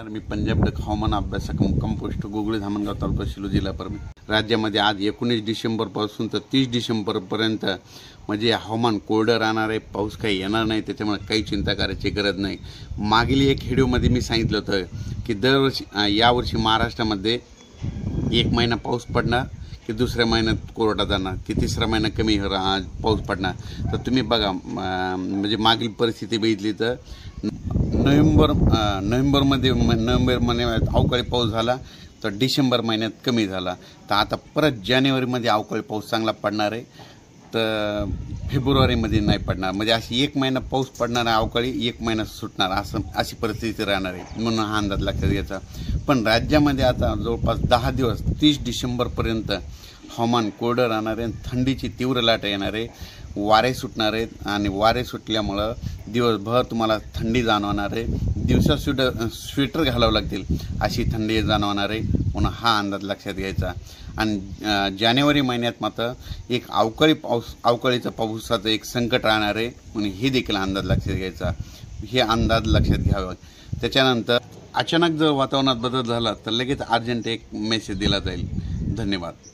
मी Punjab duck हवामान अभ्यासक मुक्काम पोस्ट गुगळी धामणगाव तालुका शिरूर जिल्हा परभणी। राज्यामध्ये आज 19 डिसेंबर पासून तर 30 डिसेंबर पर्यंत म्हणजे हवामान कोरडं राहणार आहे। पाऊस काही येणार नाही, त्याच्यामुळे काही चिंता करायची गरज नाही। मागील एक व्हिडिओमध्ये मी सांगितलं होतं की दरवर्षी यावर्षी महाराष्ट्रामध्ये एक महिना पाऊस पडणार की दुसऱ्या महिन्यात कोरडा जाणार की तिसरा महिना कमी पाऊस पडणार। तर तुम्ही बघा म्हणजे मागील परिस्थिती बघितली तर नोव्हेंबर महिन्यात अवकाळी पाऊस झाला तर डिसेंबर महिन्यात कमी झाला। तर आता परत जानेवारीमध्ये अवकाळी पाऊस चांगला पडणार आहे, तर फेब्रुवारीमध्ये नाही पडणार। म्हणजे अशी एक महिना पाऊस पडणार आहे अवकाळी, एक महिना सुटणार, अशी परिस्थिती राहणार आहे, म्हणून हा अंदाज लक्षात घ्यायचा। पण राज्यामध्ये आता जवळपास 10 दिवस 30 डिसेंबरपर्यंत हवामान कोरडं राहणार आहे, थंडीची तीव्र लाट येणार आहे, वारे सुटणार आहेत आणि वारे सुटल्यामुळं दिवसभर तुम्हाला थंडी जाणवणार आहे। दिवसा स्वेटर घालावं लागतील अशी थंडी जाणवणार आहे, म्हणून हा अंदाज लक्षात घ्यायचा। आणि जानेवारी महिन्यात मात्र एक अवकाळीचा पावसाचं एक संकट राहणार आहे, म्हणून हे देखील अंदाज लक्षात घ्यायचा। हे अंदाज लक्षात घ्यावा। त्याच्यानंतर अचानक जर वातावरणात बदल झाला तर लगेच अर्जंट एक मेसेज दिला जाईल। धन्यवाद।